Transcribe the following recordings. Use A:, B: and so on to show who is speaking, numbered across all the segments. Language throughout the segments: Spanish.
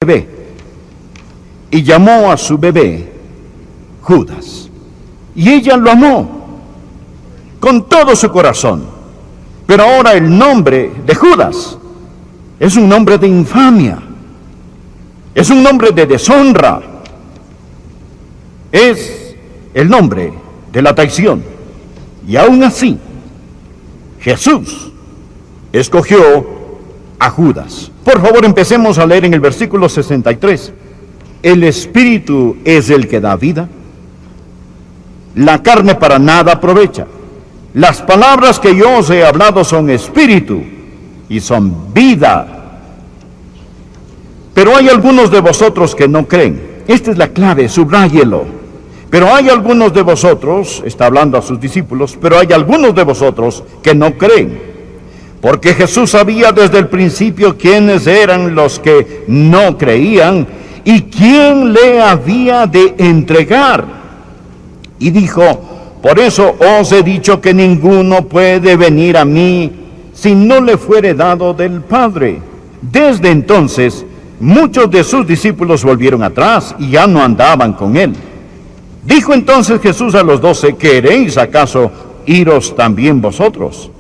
A: bebé y llamó a su bebé Judas. Y ella lo amó con todo su corazón. Pero ahora el nombre de Judas es un nombre de infamia, es un nombre de deshonra, es el nombre de la traición. Y aún así, Jesús escogió a Judas. Por favor, empecemos a leer en el versículo 63. El Espíritu es el que da vida. La carne para nada aprovecha. Las palabras que yo os he hablado son espíritu y son vida. Pero hay algunos de vosotros que no creen. Esta es la clave, subráyelo. Pero hay algunos de vosotros, está hablando a sus discípulos, pero hay algunos de vosotros que no creen. Porque Jesús sabía desde el principio quiénes eran los que no creían y quién le había de entregar. Y dijo: por eso os he dicho que ninguno puede venir a mí si no le fuere dado del Padre. Desde entonces, muchos de sus discípulos volvieron atrás y ya no andaban con él. Dijo entonces Jesús a los 12: ¿queréis acaso iros también vosotros?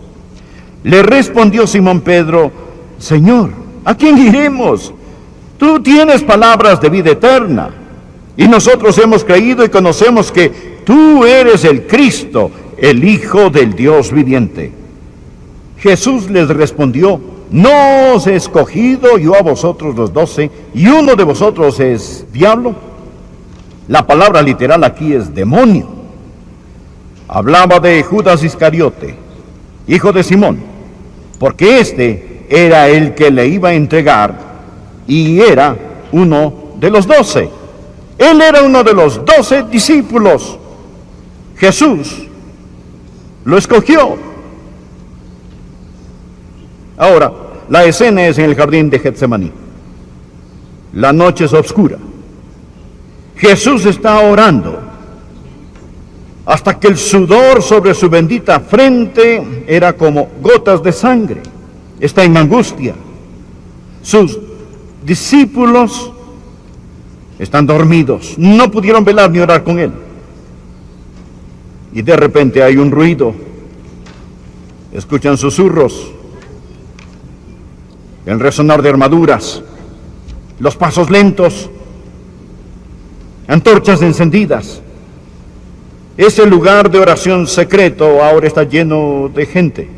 A: Le respondió Simón Pedro: Señor, ¿a quién iremos? Tú tienes palabras de vida eterna, y nosotros hemos creído y conocemos que tú eres el Cristo, el Hijo del Dios viviente. Jesús les respondió: ¿no os he escogido yo a vosotros los 12, y uno de vosotros es diablo? La palabra literal aquí es demonio. Hablaba de Judas Iscariote, hijo de Simón, porque este era el que le iba a entregar y era uno de los 12. Él era uno de los 12 discípulos. Jesús lo escogió. Ahora, la escena es en el jardín de Getsemaní. La noche es oscura. Jesús está orando hasta que el sudor sobre su bendita frente era como gotas de sangre. Está en angustia. Sus discípulos están dormidos, no pudieron velar ni orar con él. Y de repente hay un ruido. Escuchan susurros, el resonar de armaduras, los pasos lentos, antorchas encendidas. Ese lugar de oración secreto ahora está lleno de gente.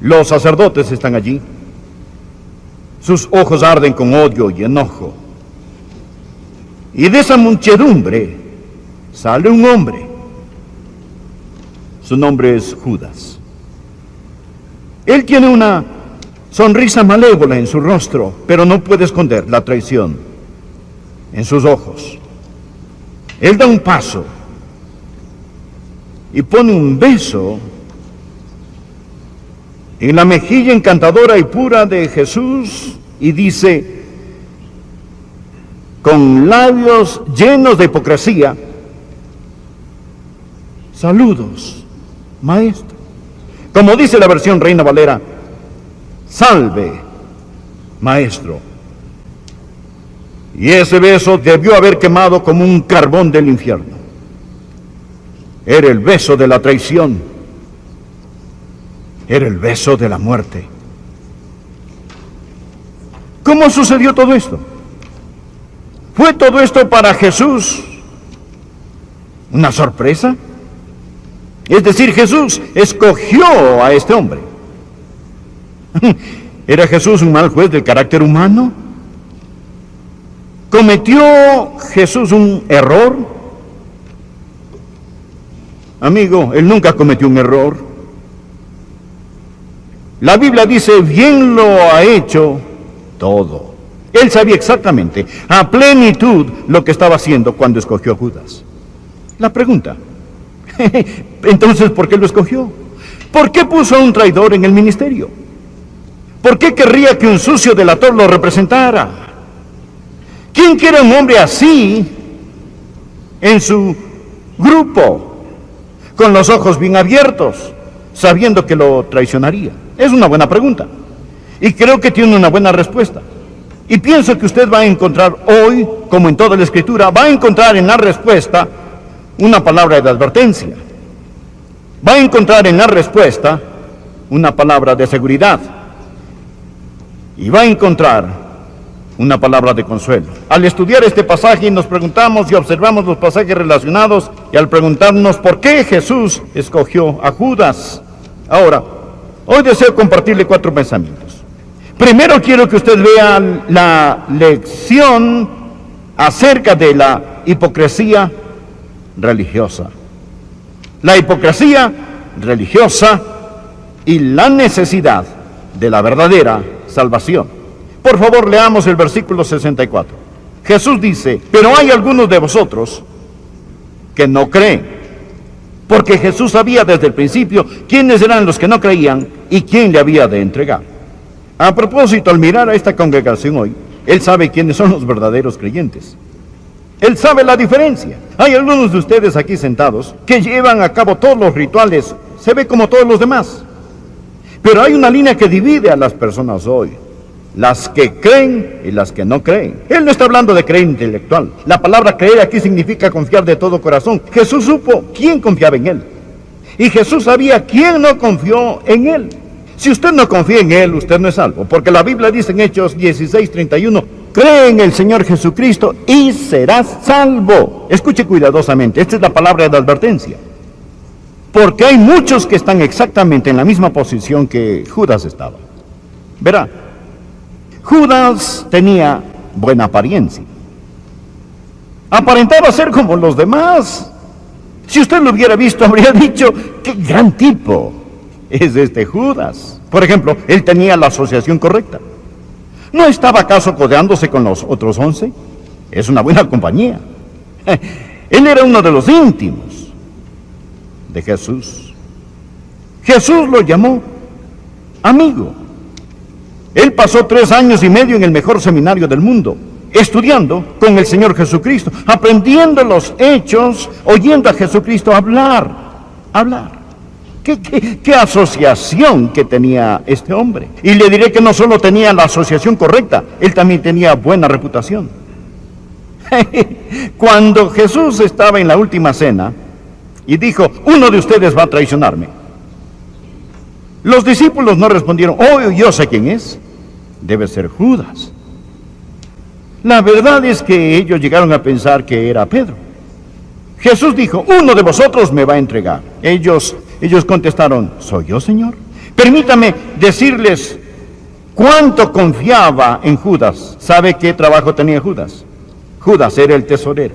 A: Los sacerdotes están allí. Sus ojos arden con odio y enojo. Y de esa muchedumbre sale un hombre. Su nombre es Judas. Él tiene una sonrisa malévola en su rostro, pero no puede esconder la traición en sus ojos. Él da un paso y pone un beso en la mejilla encantadora y pura de Jesús y dice, con labios llenos de hipocresía: saludos, maestro. Como dice la versión Reina Valera: salve, maestro. Y ese beso debió haber quemado como un carbón del infierno. Era el beso de la traición. Era el beso de la muerte. ¿Cómo sucedió todo esto? ¿Fue todo esto para Jesús una sorpresa? Es decir, Jesús escogió a este hombre. ¿Era Jesús un mal juez del carácter humano? ¿Cometió Jesús un error? Amigo, él nunca cometió un error. La Biblia dice: bien lo ha hecho todo. Él sabía exactamente, a plenitud, lo que estaba haciendo cuando escogió a Judas. La pregunta, entonces, ¿por qué lo escogió? ¿Por qué puso a un traidor en el ministerio? ¿Por qué querría que un sucio delator lo representara? ¿Quién quiere un hombre así en su grupo, con los ojos bien abiertos, sabiendo que lo traicionaría? Es una buena pregunta, y creo que tiene una buena respuesta. Y pienso que usted va a encontrar hoy, como en toda la Escritura, va a encontrar en la respuesta una palabra de advertencia. Va a encontrar en la respuesta una palabra de seguridad. Y va a encontrar una palabra de consuelo. Al estudiar este pasaje nos preguntamos y observamos los pasajes relacionados, y al preguntarnos por qué Jesús escogió a Judas. Ahora, hoy deseo compartirle 4 pensamientos. Primero quiero que usted vea la lección acerca de la hipocresía religiosa. La hipocresía religiosa y la necesidad de la verdadera salvación. Por favor, leamos el versículo 64. Jesús dice, pero hay algunos de vosotros que no creen. Porque Jesús sabía desde el principio quiénes eran los que no creían y quién le había de entregar. A propósito, al mirar a esta congregación hoy, Él sabe quiénes son los verdaderos creyentes. Él sabe la diferencia. Hay algunos de ustedes aquí sentados que llevan a cabo todos los rituales, se ve como todos los demás. Pero hay una línea que divide a las personas hoy. Las que creen y las que no creen. Él no está hablando de creer intelectual. La palabra creer aquí significa confiar de todo corazón. Jesús supo quién confiaba en Él. Y Jesús sabía quién no confió en Él. Si usted no confía en Él, usted no es salvo. Porque la Biblia dice en Hechos 16:31, cree en el Señor Jesucristo y serás salvo. Escuche cuidadosamente, esta es la palabra de advertencia. Porque hay muchos que están exactamente en la misma posición que Judas estaba. Verá, Judas tenía buena apariencia. Aparentaba ser como los demás. Si usted lo hubiera visto, habría dicho, ¡qué gran tipo es este Judas! Por ejemplo, él tenía la asociación correcta. ¿No estaba acaso codeándose con los otros 11? Es una buena compañía. Él era uno de los íntimos de Jesús. Jesús lo llamó amigo. Él pasó 3 años y medio en el mejor seminario del mundo, estudiando con el Señor Jesucristo, aprendiendo los hechos, oyendo a Jesucristo hablar. ¿Qué asociación que tenía este hombre? Y le diré que no solo tenía la asociación correcta, él también tenía buena reputación. Cuando Jesús estaba en la última cena y dijo, uno de ustedes va a traicionarme, los discípulos no respondieron, oh, yo sé quién es, debe ser Judas. La verdad es que ellos llegaron a pensar que era Pedro. Jesús dijo, uno de vosotros me va a entregar. Ellos contestaron, ¿soy yo, Señor? Permítame decirles cuánto confiaba en Judas. ¿Sabe qué trabajo tenía Judas? Judas era el tesorero.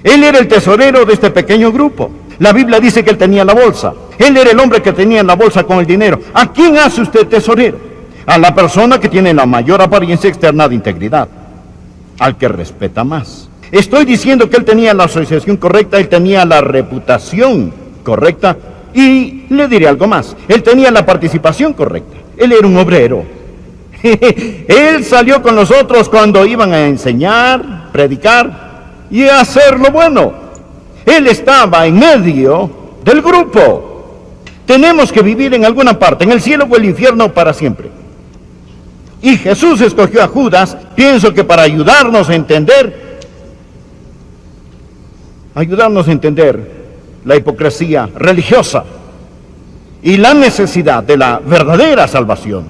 A: Él era el tesorero de este pequeño grupo. La Biblia dice que él tenía la bolsa. Él era el hombre que tenía en la bolsa con el dinero. ¿A quién hace usted tesorero? A la persona que tiene la mayor apariencia externa de integridad. Al que respeta más. Estoy diciendo que él tenía la asociación correcta, él tenía la reputación correcta. Y le diré algo más. Él tenía la participación correcta. Él era un obrero. Él salió con los otros cuando iban a enseñar, predicar y hacer lo bueno. Él estaba en medio del grupo. Tenemos que vivir en alguna parte, en el cielo o el infierno para siempre. Y Jesús escogió a Judas, pienso que para ayudarnos a entender la hipocresía religiosa y la necesidad de la verdadera salvación.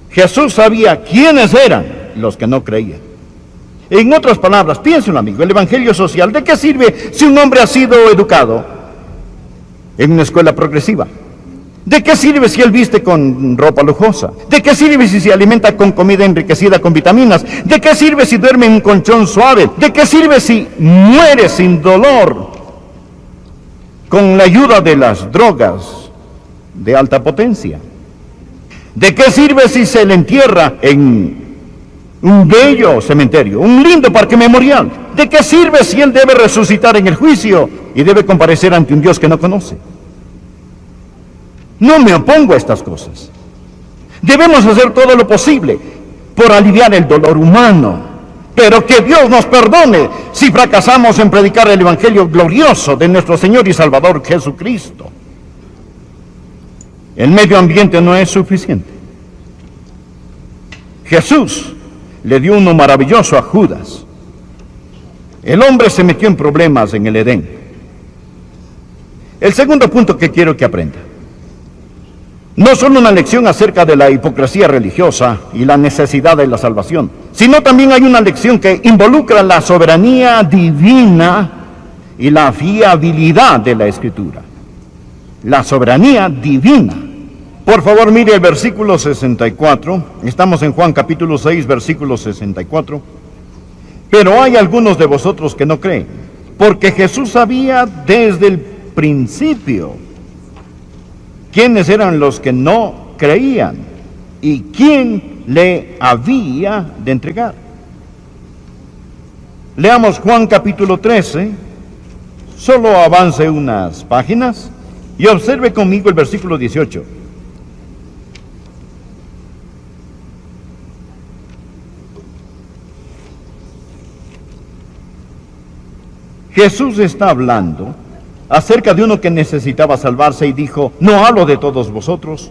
A: Jesús sabía quiénes eran los que no creían. En otras palabras, piénselo, amigo, el evangelio social, ¿de qué sirve si un hombre ha sido educado en una escuela progresiva? ¿De qué sirve si él viste con ropa lujosa? ¿De qué sirve si se alimenta con comida enriquecida con vitaminas? ¿De qué sirve si duerme en un colchón suave? ¿De qué sirve si muere sin dolor con la ayuda de las drogas de alta potencia? ¿De qué sirve si se le entierra en un bello cementerio, un lindo parque memorial? ¿De qué sirve si él debe resucitar en el juicio y debe comparecer ante un Dios que no conoce? No me opongo a estas cosas. Debemos hacer todo lo posible por aliviar el dolor humano, pero que Dios nos perdone si fracasamos en predicar el evangelio glorioso de nuestro Señor y Salvador Jesucristo. El medio ambiente no es suficiente. Jesús le dio uno maravilloso a Judas. El hombre se metió en problemas en el Edén. El segundo punto que quiero que aprenda: no solo una lección acerca de la hipocresía religiosa y la necesidad de la salvación, sino también hay una lección que involucra la soberanía divina y la fiabilidad de la Escritura. La soberanía divina. Por favor, mire el versículo 64. Estamos en Juan capítulo 6, versículo 64. Pero hay algunos de vosotros que no creen, porque Jesús sabía desde el principio quiénes eran los que no creían y quién le había de entregar. Leamos Juan capítulo 13, solo avance unas páginas y observe conmigo el versículo 18. Jesús está hablando acerca de uno que necesitaba salvarse y dijo: no hablo de todos vosotros,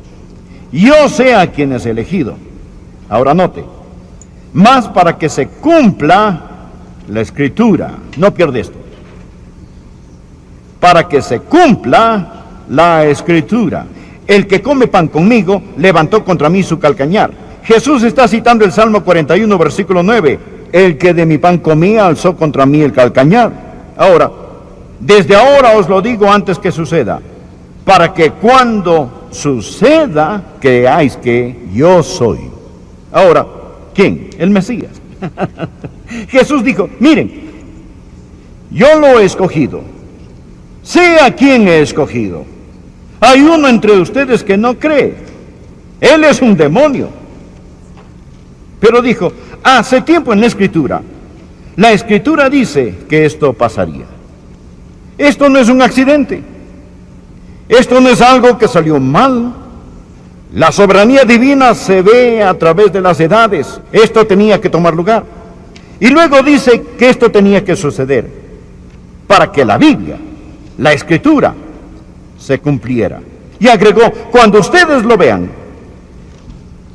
A: yo sé a quién es elegido. Ahora note, más para que se cumpla la Escritura. No pierde esto. Para que se cumpla la Escritura. El que come pan conmigo levantó contra mí su calcañar. Jesús está citando el Salmo 41, versículo 9. El que de mi pan comía alzó contra mí el calcañar. Ahora, desde ahora os lo digo antes que suceda, para que cuando suceda creáis que yo soy. Ahora, ¿quién? El Mesías. Jesús dijo: miren, yo lo he escogido, sé a quién he escogido. Hay uno entre ustedes que no cree, él es un demonio. Pero dijo: hace tiempo en la Escritura dice que esto pasaría. Esto no es un accidente. Esto no es algo que salió mal. La soberanía divina se ve a través de las edades. Esto tenía que tomar lugar. Y luego dice que esto tenía que suceder para que la Biblia, la Escritura, se cumpliera. Y agregó: cuando ustedes lo vean,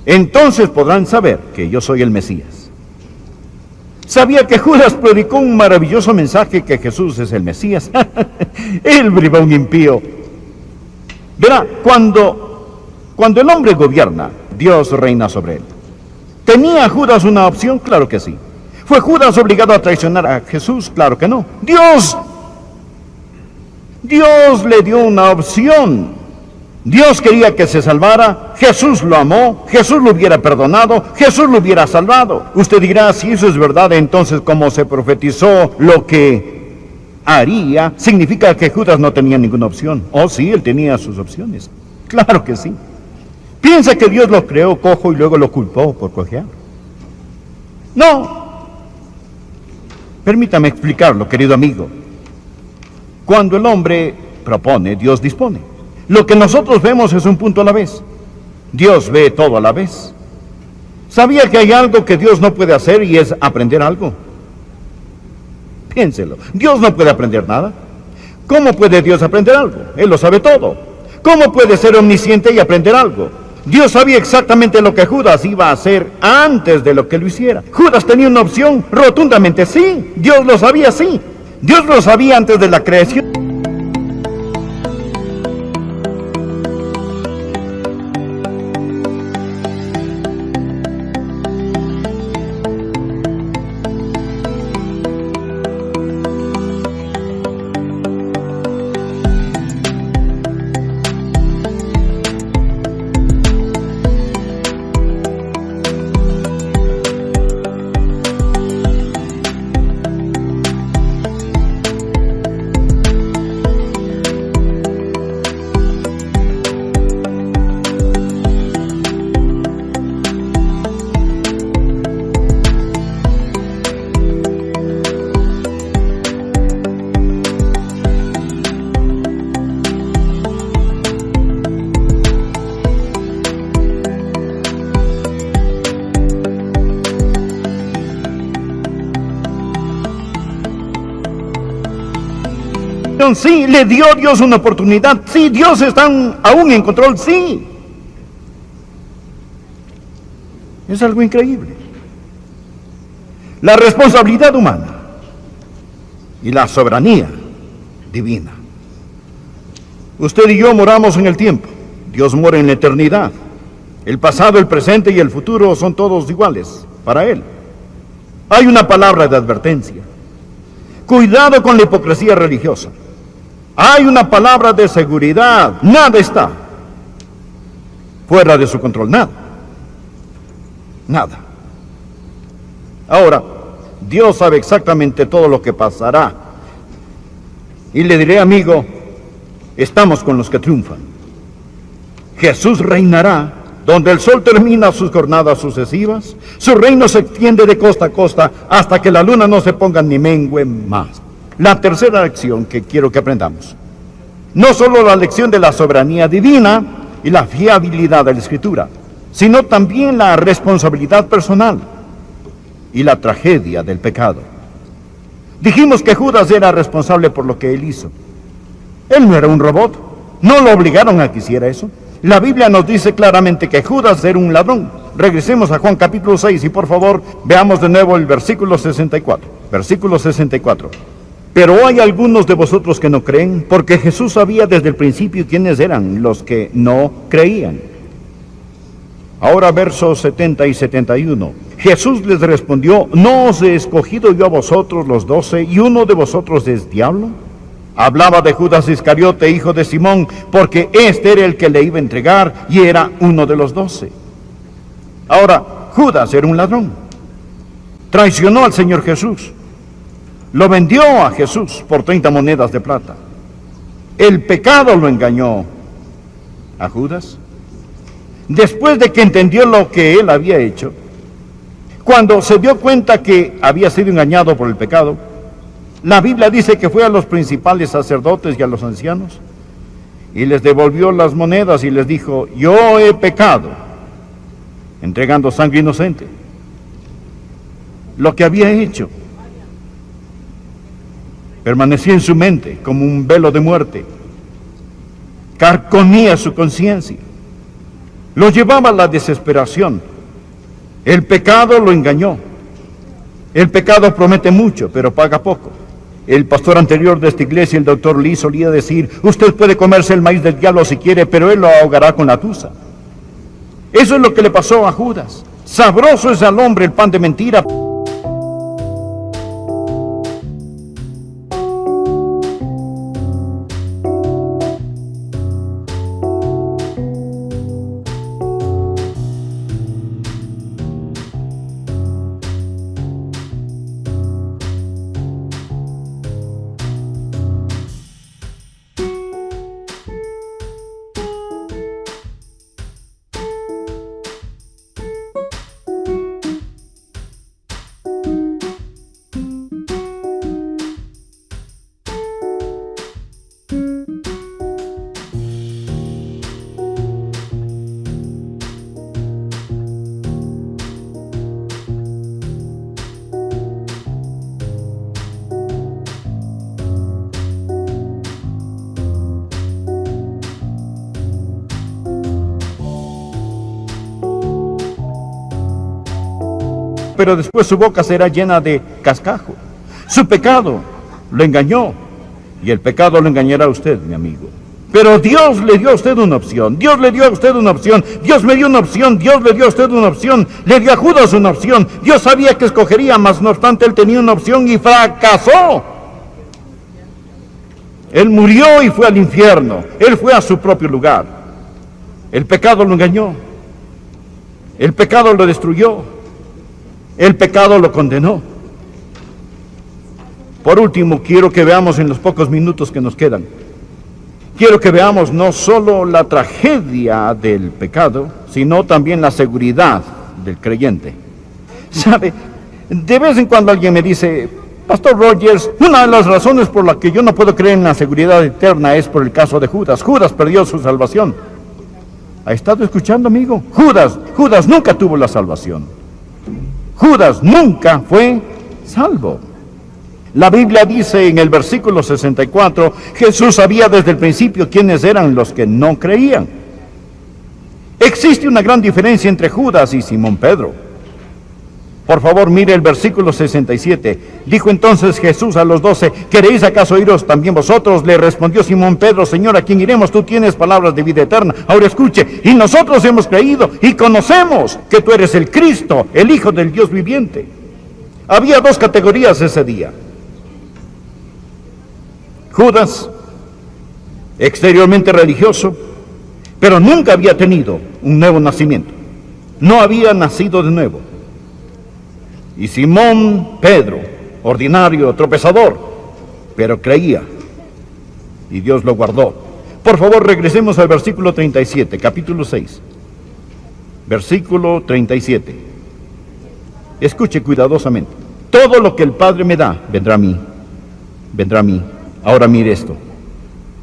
A: entonces podrán saber que yo soy el Mesías. Sabía que Judas predicó un maravilloso mensaje que Jesús es el Mesías. El bribón impío. Verá, cuando el hombre gobierna, Dios reina sobre él. ¿Tenía Judas una opción? Claro que sí. ¿Fue Judas obligado a traicionar a Jesús? Claro que no. Dios le dio una opción. Dios quería que se salvara, Jesús lo amó, Jesús lo hubiera perdonado, Jesús lo hubiera salvado. Usted dirá: si eso es verdad, entonces como se profetizó lo que haría, significa que Judas no tenía ninguna opción. Oh, sí, él tenía sus opciones. Claro que sí. ¿Piensa que Dios lo creó cojo y luego lo culpó por cojear? No. Permítame explicarlo, querido amigo. Cuando el hombre propone, Dios dispone. Lo que nosotros vemos es un punto a la vez. Dios ve todo a la vez. ¿Sabía que hay algo que Dios no puede hacer y es aprender algo? Piénselo. Dios no puede aprender nada. ¿Cómo puede Dios aprender algo? Él lo sabe todo. ¿Cómo puede ser omnisciente y aprender algo? Dios sabía exactamente lo que Judas iba a hacer antes de lo que lo hiciera. Judas tenía una opción, rotundamente sí. Dios lo sabía, sí. Dios lo sabía antes de la creación. Sí, le dio Dios una oportunidad. Sí, Dios está aún en control, sí. Es algo increíble. La responsabilidad humana y la soberanía divina. Usted y yo moramos en el tiempo. Dios mora en la eternidad. El pasado, el presente y el futuro son todos iguales para Él. Hay una palabra de advertencia. Cuidado con la hipocresía religiosa. Hay una palabra de seguridad. Nada está fuera de su control. Nada. Nada. Ahora, Dios sabe exactamente todo lo que pasará. Y le diré, amigo, estamos con los que triunfan. Jesús reinará donde el sol termina sus jornadas sucesivas. Su reino se extiende de costa a costa hasta que la luna no se ponga ni mengüe más. La tercera lección que quiero que aprendamos. No solo la lección de la soberanía divina y la fiabilidad de la Escritura, sino también la responsabilidad personal y la tragedia del pecado. Dijimos que Judas era responsable por lo que él hizo. Él no era un robot. No lo obligaron a que hiciera eso. La Biblia nos dice claramente que Judas era un ladrón. Regresemos a Juan capítulo 6 y por favor veamos de nuevo el versículo 64. Versículo 64. Pero hay algunos de vosotros que no creen, porque Jesús sabía desde el principio quiénes eran los que no creían. Ahora versos 70 y 71. Jesús les respondió: ¿no os he escogido yo a vosotros los 12 y uno de vosotros es diablo? Hablaba de Judas Iscariote, hijo de Simón, porque este era el que le iba a entregar y era uno de los 12. Ahora, Judas era un ladrón. Traicionó al Señor Jesús. Lo vendió a Jesús por 30 monedas de plata. El pecado lo engañó a Judas. Después de que entendió lo que él había hecho, cuando se dio cuenta que había sido engañado por el pecado, la Biblia dice que fue a los principales sacerdotes y a los ancianos y les devolvió las monedas y les dijo: yo he pecado, entregando sangre inocente. Lo que había hecho permanecía en su mente como un velo de muerte, carcomía su conciencia, lo llevaba a la desesperación. El pecado lo engañó. El pecado promete mucho, pero paga poco. El pastor anterior de esta iglesia, el doctor Lee, solía decir: usted puede comerse el maíz del diablo si quiere, pero él lo ahogará con la tusa. Eso es lo que le pasó a Judas. Sabroso es al hombre el pan de mentira. Pero después su boca será llena de cascajo. Su pecado lo engañó, y el pecado lo engañará a usted, mi amigo. Pero Dios le dio a usted una opción. Dios le dio a usted una opción. Dios me dio una opción. Dios le dio a usted una opción. Le dio a Judas una opción. Dios sabía que escogería, mas no obstante él tenía una opción y fracasó. Él murió y fue al infierno. Él fue a su propio lugar. El pecado lo engañó. El pecado lo destruyó. El pecado lo condenó. Por último, quiero que veamos en los pocos minutos que nos quedan, quiero que veamos no solo la tragedia del pecado, sino también la seguridad del creyente. ¿Sabe? De vez en cuando alguien me dice: Pastor Rogers, una de las razones por las que yo no puedo creer en la seguridad eterna es por el caso de Judas. Judas perdió su salvación. ¿Ha estado escuchando, amigo? Judas nunca tuvo la salvación. Judas nunca fue salvo. La Biblia dice en el versículo 64, Jesús sabía desde el principio quiénes eran los que no creían. Existe una gran diferencia entre Judas y Simón Pedro. Por favor, mire el versículo 67. Dijo entonces Jesús a los 12, ¿queréis acaso iros también vosotros? Le respondió Simón Pedro, Señor, ¿a quién iremos? Tú tienes palabras de vida eterna. Ahora escuche, y nosotros hemos creído y conocemos que tú eres el Cristo, el Hijo del Dios viviente. Había dos categorías ese día. Judas, exteriormente religioso, pero nunca había tenido un nuevo nacimiento. No había nacido de nuevo. Y Simón Pedro, ordinario, tropezador, pero creía. Y Dios lo guardó. Por favor, regresemos al versículo 37, capítulo 6. Versículo 37. Escuche cuidadosamente. Todo lo que el Padre me da, vendrá a mí. Vendrá a mí. Ahora mire esto.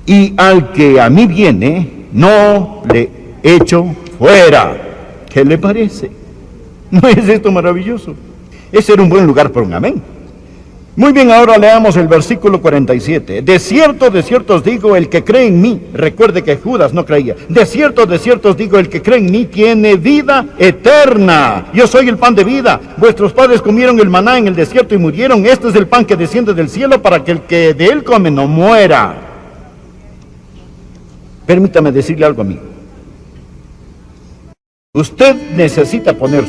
A: Y al que a mí viene, no le echo fuera. ¿Qué le parece? ¿No es esto maravilloso? Ese era un buen lugar para un amén. Muy bien, ahora leamos el versículo 47. De cierto os digo, el que cree en mí, recuerde que Judas no creía. De cierto os digo, el que cree en mí tiene vida eterna. Yo soy el pan de vida. Vuestros padres comieron el maná en el desierto y murieron. Este es el pan que desciende del cielo para que el que de él come no muera. Permítame decirle algo, amigo. Usted necesita poner